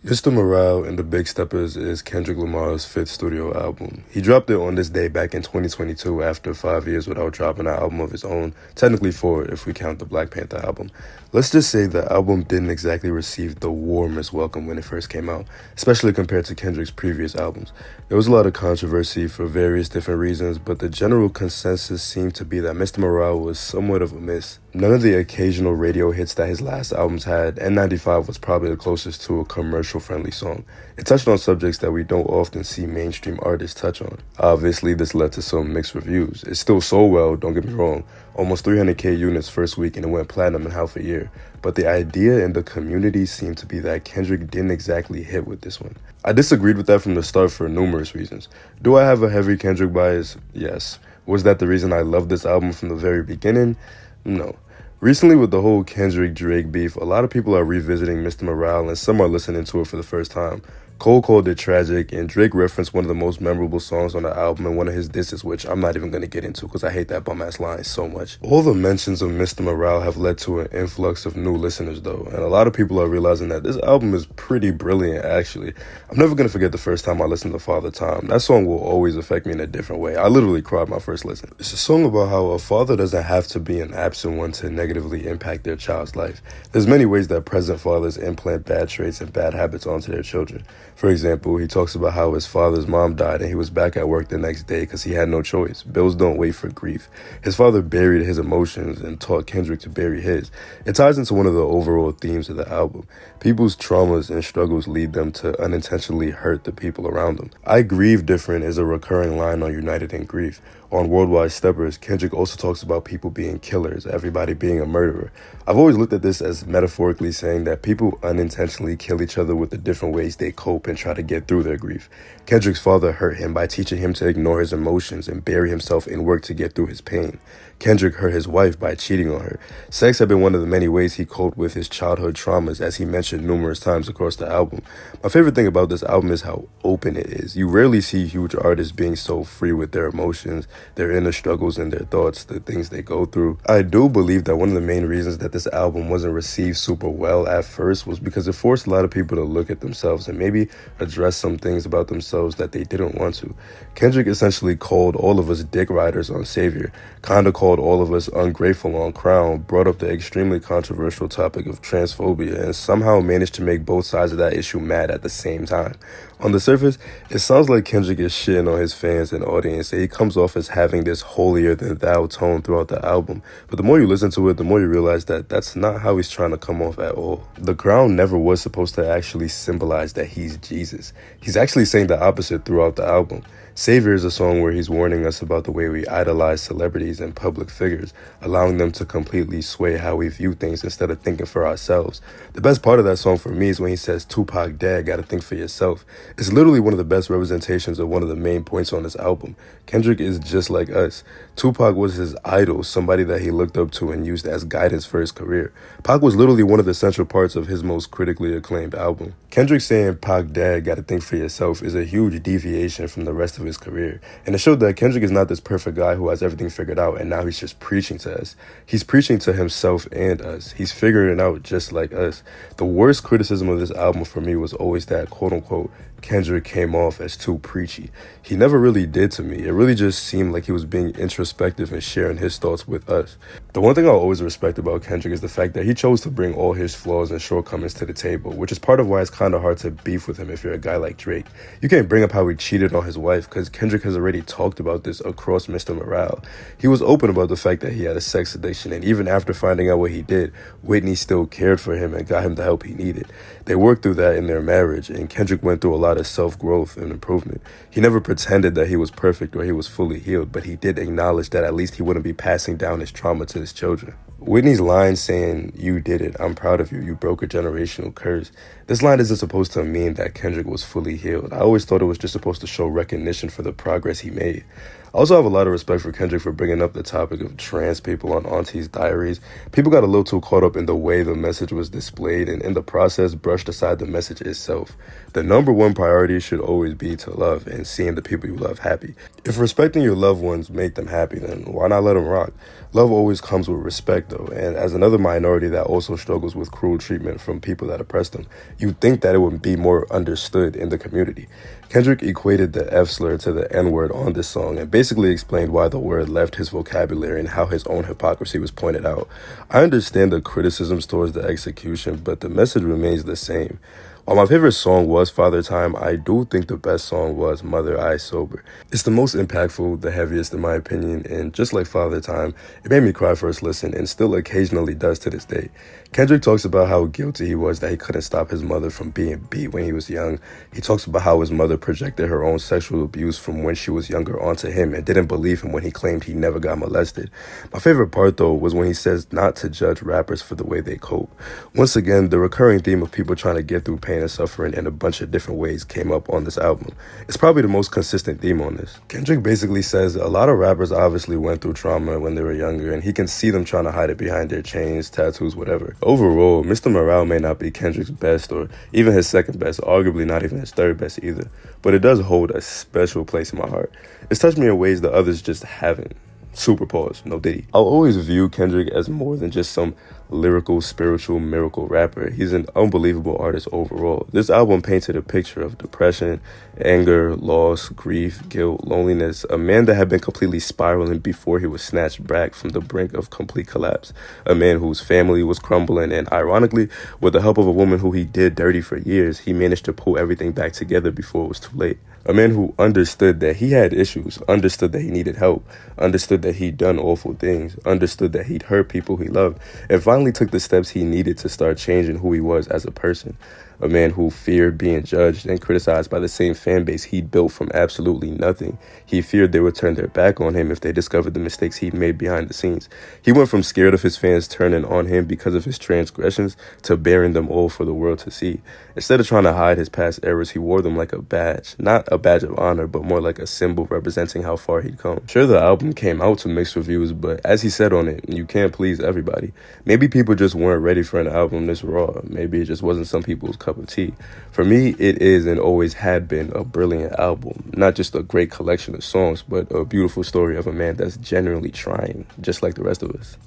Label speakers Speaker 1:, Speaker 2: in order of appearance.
Speaker 1: Mr. Morale and the Big Steppers is Kendrick Lamar's fifth studio album. He dropped it on this day back in 2022 after 5 years without dropping an album of his own, technically four if we count the Black Panther album. Let's just say the album didn't exactly receive the warmest welcome when it first came out, especially compared to Kendrick's previous albums. There was a lot of controversy for various different reasons, but the general consensus seemed to be that Mr. Morale was somewhat of a miss. None of the occasional radio hits that his last albums had, N95 was probably the closest to a commercial-friendly song. It touched on subjects that we don't often see mainstream artists touch on. Obviously, this led to some mixed reviews. It still sold well, don't get me wrong, almost 300K units first week and it went platinum in half a year. But the idea in the community seemed to be that Kendrick didn't exactly hit with this one. I disagreed with that from the start for numerous reasons. Do I have a heavy Kendrick bias? Yes. Was that the reason I loved this album from the very beginning? No. Recently, with the whole Kendrick-Drake beef, a lot of people are revisiting Mr. Morale and some are listening to it for the first time. Cole called it tragic, and Drake referenced one of the most memorable songs on the album in one of his disses, which I'm not even going to get into because I hate that bum-ass line so much. All the mentions of Mr. Morale have led to an influx of new listeners, though, and a lot of people are realizing that this album is pretty brilliant, actually. I'm never going to forget the first time I listened to Father Time. That song will always affect me in a different way. I literally cried my first listen. It's a song about how a father doesn't have to be an absent one to negatively impact their child's life. There's many ways that present fathers implant bad traits and bad habits onto their children. For example, he talks about how his father's mom died and he was back at work the next day because he had no choice. Bills don't wait for grief. His father buried his emotions and taught Kendrick to bury his. It ties into one of the overall themes of the album. People's traumas and struggles lead them to unintentionally hurt the people around them. I grieve different is a recurring line on United in Grief. On Worldwide Steppers, Kendrick also talks about people being killers, everybody being a murderer. I've always looked at this as metaphorically saying that people unintentionally kill each other with the different ways they cope and try to get through their grief. Kendrick's father hurt him by teaching him to ignore his emotions and bury himself in work to get through his pain. Kendrick hurt his wife by cheating on her. Sex had been one of the many ways he coped with his childhood traumas, as he mentioned numerous times across the album. My favorite thing about this album is how open it is. You rarely see huge artists being so free with their emotions, their inner struggles and their thoughts, the things they go through. I do believe that one of the main reasons that this album wasn't received super well at first was because it forced a lot of people to look at themselves and maybe address some things about themselves that they didn't want to. Kendrick essentially called all of us dick riders on Savior, kinda called all of us ungrateful on Crown, brought up the extremely controversial topic of transphobia, and somehow managed to make both sides of that issue mad at the same time. On the surface, it sounds like Kendrick is shitting on his fans and audience, and he comes off as having this holier-than-thou tone throughout the album. But the more you listen to it, the more you realize that that's not how he's trying to come off at all. The crown never was supposed to actually symbolize that he's Jesus. He's actually saying the opposite throughout the album. Savior is a song where he's warning us about the way we idolize celebrities and public figures, allowing them to completely sway how we view things instead of thinking for ourselves. The best part of that song for me is when he says, "Tupac, dad, gotta think for yourself." It's literally one of the best representations of one of the main points on this album. Kendrick is just like us. Tupac was his idol, somebody that he looked up to and used as guidance for his career. Pac was literally one of the central parts of his most critically acclaimed album. Kendrick saying, "Pac, dad, gotta think for yourself," is a huge deviation from the rest of his career. And it showed that Kendrick is not this perfect guy who has everything figured out and now he's just preaching to us. He's preaching to himself and us. He's figuring it out just like us. The worst criticism of this album for me was always that, quote-unquote, Kendrick came off as too preachy. He never really did to me. It really just seemed like he was being introspective and sharing his thoughts with us. The one thing I'll always respect about Kendrick is the fact that he chose to bring all his flaws and shortcomings to the table, which is part of why it's kind of hard to beef with him if you're a guy like Drake. You can't bring up how he cheated on his wife because Kendrick has already talked about this across Mr. Morale. He was open about the fact that he had a sex addiction, and even after finding out what he did, Whitney still cared for him and got him the help he needed. They worked through that in their marriage, and Kendrick went through a lot of self-growth and improvement. He never pretended that he was perfect or he was fully healed, but he did acknowledge that at least he wouldn't be passing down his trauma to his children. Whitney's line saying, "You did it, I'm proud of you, you broke a generational curse." This line isn't supposed to mean that Kendrick was fully healed. I always thought it was just supposed to show recognition for the progress he made. I also have a lot of respect for Kendrick for bringing up the topic of trans people on Auntie's Diaries. People got a little too caught up in the way the message was displayed and in the process brushed aside the message itself. The number one priority should always be to love and seeing the people you love happy. If respecting your loved ones make them happy, then why not let them rock? Love always comes with respect though, and as another minority that also struggles with cruel treatment from people that oppress them, You'd think that it would be more understood in the community. Kendrick equated the F slur to the N word on this song and basically explained why the word left his vocabulary and how his own hypocrisy was pointed out. I understand the criticisms towards the execution, but the message remains the same. While my favorite song was Father Time, I do think the best song was Mother I Sober. It's the most impactful, the heaviest in my opinion, and just like Father Time, it made me cry first listen and still occasionally does to this day. Kendrick talks about how guilty he was that he couldn't stop his mother from being beat when he was young. He talks about how his mother projected her own sexual abuse from when she was younger onto him and didn't believe him when he claimed he never got molested. My favorite part though was when he says not to judge rappers for the way they cope. Once again, the recurring theme of people trying to get through pain and suffering in a bunch of different ways came up on this album. It's probably the most consistent theme on this. Kendrick basically says a lot of rappers obviously went through trauma when they were younger, and he can see them trying to hide it behind their chains, tattoos, whatever. Overall, Mr. Morale may not be Kendrick's best or even his second best, arguably not even his third best either, but it does hold a special place in my heart. It's touched me in ways that others just haven't. Super pause, no Diddy. I'll always view Kendrick as more than just some lyrical, spiritual, miracle rapper. He's an unbelievable artist overall. This album painted a picture of depression, anger, loss, grief, guilt, loneliness. A man that had been completely spiraling before he was snatched back from the brink of complete collapse. A man whose family was crumbling, and ironically, with the help of a woman who he did dirty for years, he managed to pull everything back together before it was too late. A man who understood that he had issues, understood that he needed help, understood that he'd done awful things, understood that he'd hurt people he loved, and finally took the steps he needed to start changing who he was as a person. A man who feared being judged and criticized by the same fan base he'd built from absolutely nothing. He feared they would turn their back on him if they discovered the mistakes he'd made behind the scenes. He went from scared of his fans turning on him because of his transgressions to bearing them all for the world to see. Instead of trying to hide his past errors, he wore them like a badge. Not a badge of honor, but more like a symbol representing how far he'd come. Sure, the album came out to mixed reviews, but as he said on it, you can't please everybody. Maybe people just weren't ready for an album this raw. Maybe it just wasn't some people's cup of tea. For me, it is and always had been a brilliant album. Not just a great collection of songs, but a beautiful story of a man that's genuinely trying, just like the rest of us.